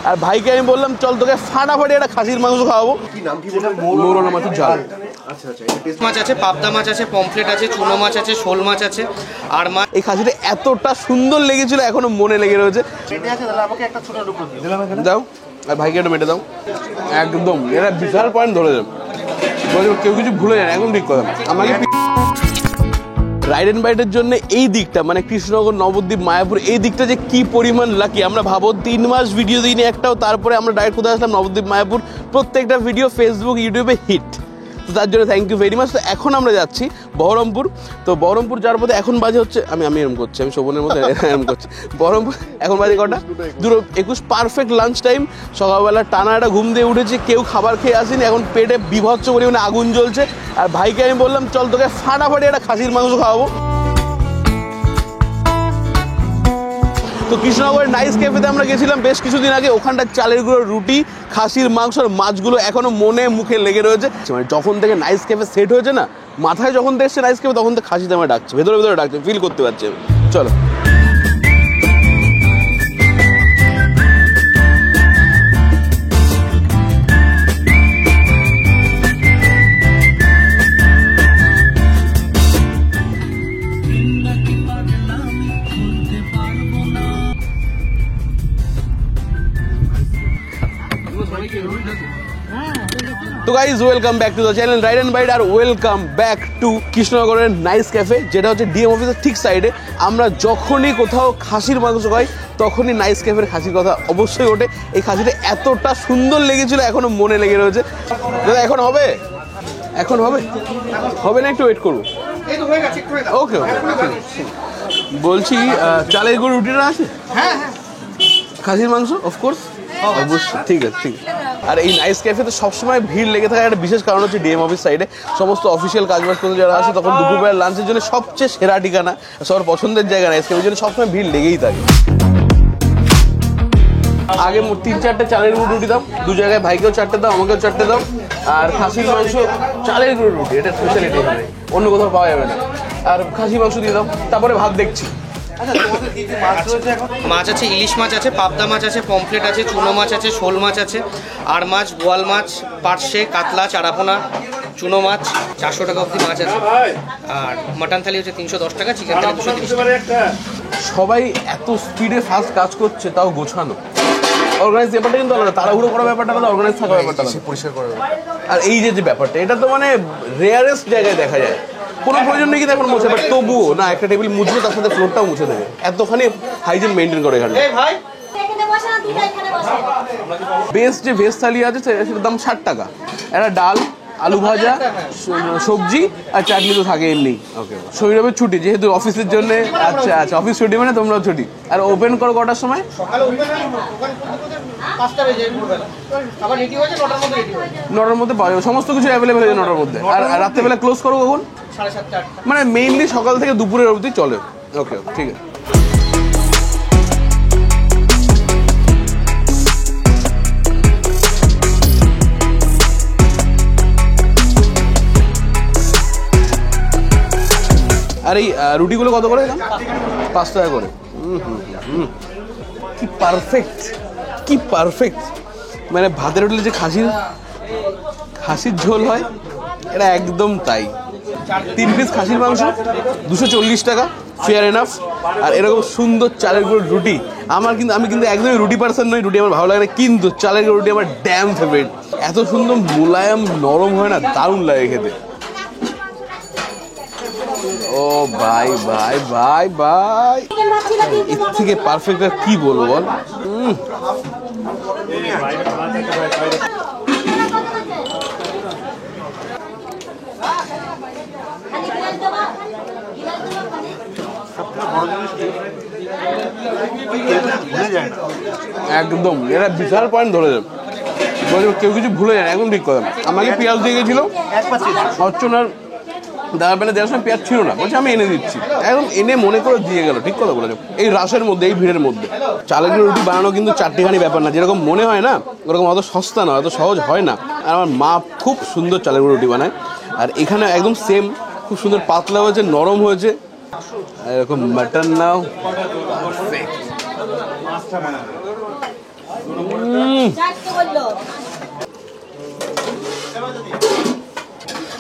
আর ভাইকে আমি বললাম চল তোকে ফাটাফাটি একটা খাসির মাংস খাওয়াবো। কি নাম কি বললেন? মৌরলা মাছের ঝাল। আচ্ছা আচ্ছা, মাছ আছে, পাবদা মাছ আছে, পমফ্লেট আছে, চুনো মাছ আছে, শোল মাছ আছে আর মাছ। এই খাসিটা এতটা সুন্দর লেগেছিল, এখনো মনে লেগে রয়েছে। দাও আর ভাইকে একটু মেটে দাও। একদম এটা বিশাল পয়েন্ট ধরে যাবে, কেউ কিছু ভুলে যায় একদম ঠিক কথা। আমাকে রাইড অ্যান্ড বাইটের জন্য এই দিকটা মানে কৃষ্ণনগর, নবদ্বীপ, মায়াপুর এই দিকটা যে কি পরিমাণ লাকি। আমরা ভাবো 3 মাস ভিডিও দিইনি একটাও, তারপরে আমরা ডাইরেক্ট কোথায় আসলাম? নবদ্বীপ, মায়াপুর। প্রত্যেকটা ভিডিও ফেসবুক, ইউটিউবে হিট। তো তার জন্য থ্যাংক ইউ ভেরি মাচ। তো এখন আমরা যাচ্ছি বহরমপুর। তো বহরমপুর যাওয়ার পথে এখন বাজে হচ্ছে, আমি এরম করছি, আমি শোভনের মধ্যে এরম করছি। বহরমপুর এখন বাজে কটা? 2:21, পারফেক্ট লাঞ্চ টাইম। সকালবেলা টানা একটা ঘুম দিয়ে উঠেছি, কেউ খাবার খেয়ে আসেনি, এখন পেটে বিভৎস পরিমাণে আগুন জ্বলছে। আর ভাইকে আমি বললাম চল তোকে ফাটাফাটি একটা খাসির মাংস খাওয়াবো। তো কৃষ্ণনগরের নাইস ক্যাফেতে আমরা গেছিলাম বেশ কিছুদিন আগে। ওখানটার চালের গুঁড়ো, রুটি, খাসির মাংস আর মাছগুলো এখনো মনে মুখে লেগে রয়েছে। মানে যখন থেকে নাইস ক্যাফে সেট হয়েছে না, মাথায় যখন দেখছে নাইস ক্যাফে, তখন থেকে খাসিতে আমার ডাকছে, ভেতরে ভেতরে ডাকছে, ফিল করতে পারছি আমি। চলো তো guys welcome back to the channel ride and bite, আর ওয়েলকাম ব্যাক টু কৃষ্ণনগরের নাইস ক্যাফে, যেটা হচ্ছে ডিএম অফিসের ঠিক সাইডে। আমরা যখনই কোথাও খাসির মাংস খাই তখনই নাইস ক্যাফের খাসির কথা অবশ্যই ওঠে। এই খাসিটা এতটা সুন্দর লেগেছিল, এখনো মনে লেগে রয়েছে। দাদা এখন হবে? এখন হবে? হবে না, একটু ওয়েট করবো। ওকে ওকে, বলছি চালের গুঁড়ো রুটিটা আছে? হ্যাঁ হ্যাঁ। খাসির মাংস অফকোর্স, অবশ্যই। ঠিক আছে ঠিক আছে। আর এই নাইস ক্যাফেতে সবসময় ভিড় লেগে থাকার একটা বিশেষ কারণ হচ্ছে ডিএম অফিস সাইডে সমস্ত অফিসিয়াল কাজবাজ করতে যারা আসে, তখন দুপুরবেলা লাঞ্চের জন্য সবচেয়ে সেরা ঠিকানা, সবার পছন্দের জায়গা নাইস ক্যাফের জন্য সবসময় ভিড় লেগেই থাকে। আগে 3-4টে চালের গুঁড়ো রুটি দাও, 2 জায়গায় ভাইকেও 4টে দাও, আমাকেও 4টে দাও। আর খাসির মাংস চালের গুঁড়ো রুটি, এটা স্পেশালিটি এখানে, অন্য কোথাও পাওয়া যাবে না। আর খাসি মাংস দিয়ে দাও, তারপরে ভাত দেখছি। মাছ আছে, ইলিশ মাছ আছে, পাবদা মাছ আছে, পমফ্লেট আছে, চুনো মাছ আছে, শোল মাছ আছে, আর মাছ, বোয়াল মাছ, পার্শে, কাতলা, চারাপোনা, চুনো মাছ 400 টাকা অবধি মাছ আছে। আর মাটন থালি হচ্ছে 310 টাকা, চিকেন থালি 230 টাকা। সবাই এত স্পিডে ফাস্ট কাজ করছে, তাও গোছানো অর্গানাইজ ব্যাপারটা কিন্তু আলাদা। তাড়াহুড়ো করা ব্যাপারটা আলাদা, অর্গানাইজ থাকা ব্যাপারটা পরিষ্কার করা। আর এই যে ব্যাপারটা, এটা তো মানে রেয়ারেস্ট জায়গায় দেখা যায়। কোনো প্রয়োজন নেই কিন্তু এখন মুছে, বাট তবুও না, একটা টেবিল মুছবে তার সাথে ফ্লোরটাও মুছে দেবে, এতখানি হাইজিন মেনটেন করে এখানে। বেস্ট যে ভেজ থালি আছে সেটার দাম 60 টাকা। একটা ডাল, আলু ভাজা, সবজি আর চাটনি তো থাকে এমনি। ওকে, শরীরের ছুটি যেহেতু অফিসের জন্য। আচ্ছা আচ্ছা, অফিস ছুটি মানে তোমরাও ছুটি। আর ওপেন করো কটার সময়? সকালে ওপেন হয় 5টা বেজে, আবার রেডি হয়ে যায় 9টার মধ্যে রেডি হয়ে যায়। 9টার মধ্যে পাওয়া যাবে, সমস্ত কিছু অ্যাভেলেবেল হয়ে যায় 9টার মধ্যে। আর রাত্রেবেলা ক্লোজ করো কখন? 7:30-8টা। মানে মেইনলি সকাল থেকে দুপুরের অবধি চলে। ওকে ঠিক আছে। আর এই রুটিগুলো কত করে? 5 টাকা করে। কি পারফেক্ট, কি পারফেক্ট। মানে ভাতের হোটেলে যে খাসির ঝোল হয়, এটা একদম তাই। 3 পিস খাসির মাংস 240 টাকা, ফেয়ার এনাফ। আর এরকম সুন্দর চালের গুঁড়ো রুটি। আমি কিন্তু একদমই রুটি পার্সন নই, রুটি আমার ভালো লাগে না, কিন্তু চালের গুঁড়ো রুটি আমার ড্যাম ফেভারিট। এত সুন্দর মুলায়ম নরম হয় না, দারুণ লাগে খেতে। ও ভাই ভাই ভাই ভাই, এর থেকে পারফেক্ট আর কি বলবো বল। একদম এটা বিশাল পয়েন্ট ধরে যাবে, কেউ কিছু ভুলে যায় একদম ঠিক কথা। আমাকে পেঁয়াজ দিয়ে গেছিল অর্চনার দাদা বেলা দেওয়ার সময় পেঁয়াজ ছিল না, বলছে আমি এনে দিচ্ছি, একদম এনে মনে করে দিয়ে গেল। ঠিক কথা বলেছো, এই রাশের মধ্যে, এই ভিড়ের মধ্যে। চালের গুঁড়ো রুটি বানানো কিন্তু চারটিখানি ব্যাপার না, যেরকম মনে হয় না ওরকম অত সস্তা না, অত সহজ হয় না। আর আমার মা খুব সুন্দর চালের গুঁড়ো রুটি বানায়। আর এখানে একদম সেম, খুব সুন্দর পাতলা হয়েছে, নরম হয়েছে। এরকম মাটন নাও,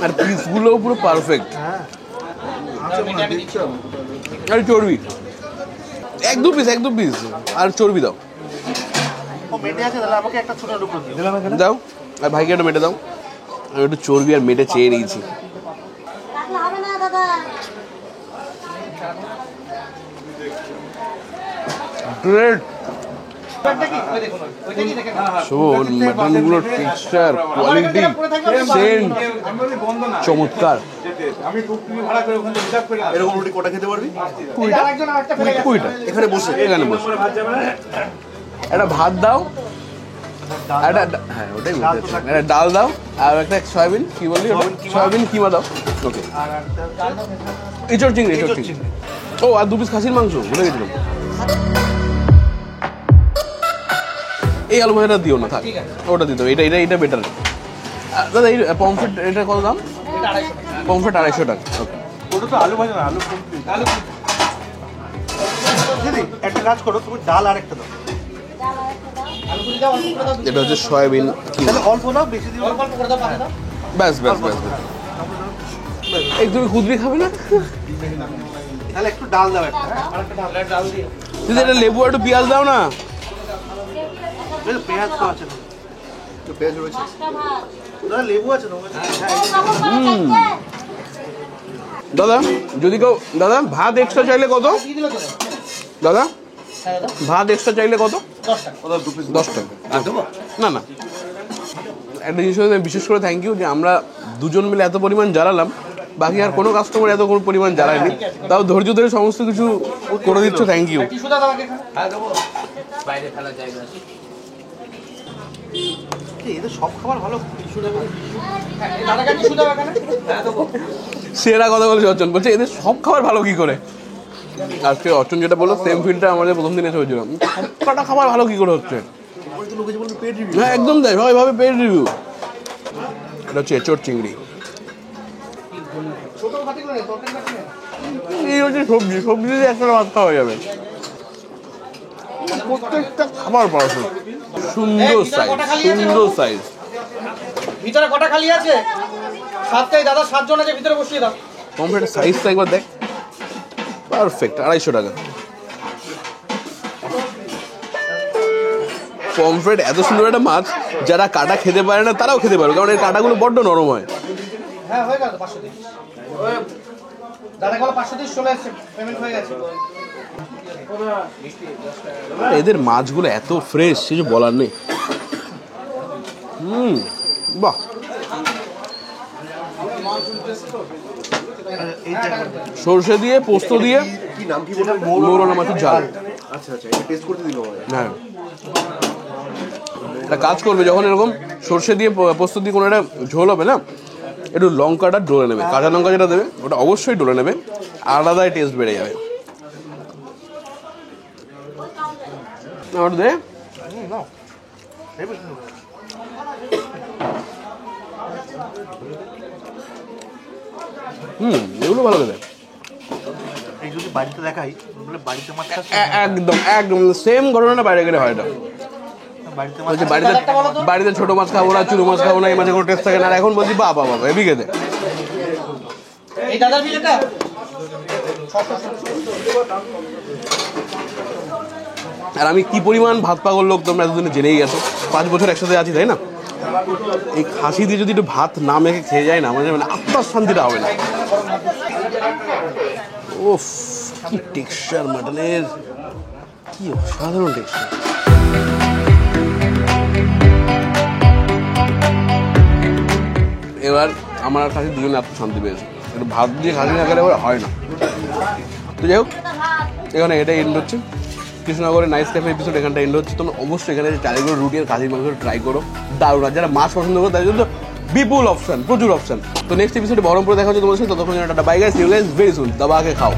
আর পিসগুলো পুরো পারফেক্ট। আর চর্বি এক দু পিস আর চর্বি দাও দাও, আর ভাইকে একটা মেটে দাও। আমি একটু চর্বি আর মেটে চেয়ে নিয়েছি। গ্রেট। শোন মাটনগুলোর টেক্সচার, কোয়ালিটি, সেন্ট চমৎকার। এরকম রুটি কটা খেতে পারবি? 20টা এখানে বসে একটা ভাত দাও, একটা হ্যাঁ ওটাই বলতে, একটা ডাল দাও আর একটা সয়াবিন কি বললি, সয়াবিন কিমা দাও। ওকে, এঁচড় চিংড়ি। ও আর 2 পিস খাসির মাংস ভুলে গেছিলাম। এই আলু ভাজাটা দিও না, থাক ওটা দিতে হবে। এটা বেটার। দাদা এই পমফ্রেট এটা কত দাম? পমফ্রেট 250 টাকা। ওকে, ওটা তো আলু ভাজা না, আলু দিদি একটা কাজ করো, তুমি ডাল আর একটা দাও। এটা হচ্ছে সয়াবিন তাহলে অল্প দাও, বেশি দিও অল্প করে দাও। ব্যাস। এই তুমি খুদরি খাবে না? তাহলে একটু ডাল দাও, একটা আরেকটা ডাল দিও। দিদি এটা লেবু আর একটু পেঁয়াজ দাও না। পেঁয়াজ তো আছে, তো পেঁয়াজ রয়েছে, দাদা লেবু আছে তো? দাদা যদি কেউ, দাদা ভাত এক্সট্রা চাইলে কত? দাদা ভাত এক্সট্রা চাইলে কত? 10 টাকা। না একটা জিনিস বিশেষ করে থ্যাংক ইউ যে আমরা দুজন মিলে এত পরিমাণ জ্বালালাম, বাকি আর কোনো কাস্টমার এত কোনো পরিমাণ জ্বালায়নি, তাও ধৈর্য ধরে সমস্ত কিছু করে দিচ্ছ, থ্যাংক ইউ। এদের সব খাবার ভালো। সেরা কথা বলেছে অর্চন, বলছে এদের সব খাবার ভালো কি করে। আজকে অর্চন যেটা বললো সেম ফিলটা আমাদের প্রথম দিনে এসে হয়েছিল, সবকটা খাবার ভালো কি করে হচ্ছে। হ্যাঁ একদম তাই, সবাই ভাবে পেড রিভিউ। এটা হচ্ছে এঁচড় চিংড়ি, এই হচ্ছে সবজি দিয়ে একটা ভাত খাওয়া যাবে। প্রত্যেকটা খাবার পারফেক্ট, সুন্দর সাইজ। ভিতরে কটা খালি আছে? 7টাই দাদা, 7 জন আছে, ভিতরে বসিয়ে দাও। পমফ্রেটের সাইজটা একবার দেখ, পারফেক্ট। 250 টাকা পমফ্রেট। এত সুন্দর একটা মাছ, যারা কাটা খেতে পারে না তারাও খেতে পারে, কারণ এর কাটাগুলো বড্ড নরম হয়। হ্যাঁ হয়ে গেল 530 দাদা, কল 530 চলে আসছে, পেমেন্ট হয়ে গেছে। এদের মাছগুলো এত ফ্রেশ, কিছু বলার নেই। বাহ, সরষে দিয়ে পোস্ত দিয়ে কি নাম কি বলে? মৌরলা মাছের ঝাল। আচ্ছা, এটা টেস্ট করতে দিল। হ্যাঁ, একটা কাজ করবে, যখন এরকম সরষে দিয়ে পোস্ত দিয়ে কোনো একটা ঝোল হবে না, একটু লঙ্কাটা ডলে নেবে, কাঁচা লঙ্কা যেটা দেবে ওটা অবশ্যই ডলে নেবে, আলাদাই টেস্ট বেড়ে যাবে। দে এগুলো ভালো খেতে। এই যদি বাড়িতে দেখাই, বাড়িতে মাছ একদম সেম ঘটনাটা বাইরে গেলে হয় না। বাড়িতে ছোট মাছ খাবো না, চুনো মাছ খাবো না, এই মাঝে কোনো টেস্ট থাকে না। আর এখন বলছি বাবা হেভি খেতে। আর আমি কি পরিমাণ ভাত পাগল লোক তোমরা এতদিনে জেনেই গেছো, 5 বছর একসাথে আছি তাই না। এই খাসি দিয়ে যদি একটু ভাত না মেখে খেয়ে যায় না, মানে আত্মার শান্তিটা হবে না। ওফ, কি টেক্সচার মাটনের, কি অসাধারণ টেক্সচার। এবার আমার আর খাসি দুজনে এত শান্তি পেয়েছে, একটু ভাত দিয়ে খাসি না খেলে এবার হয় না। তো যাই হোক, এখানে এটাই এন্ড হচ্ছে কৃষ্ণনগরের নাইস ক্যাফে এপিসোড, এখানটা এন্ড হচ্ছে। তোমরা অবশ্যই এখানে চারিগুলো রুটি আর খাসির মাংস ট্রাই করো, দারুণ। আর যারা মাছ পছন্দ করো তাদের জন্য বিপুল অপশন, প্রচুর অপশন। তো নেক্সট এপিসোডে বহরমপুরে দেখা হচ্ছে তোমাদের সাথে, ততক্ষণ tata, bye guys, see you guys very soon. দাবাকে খাও।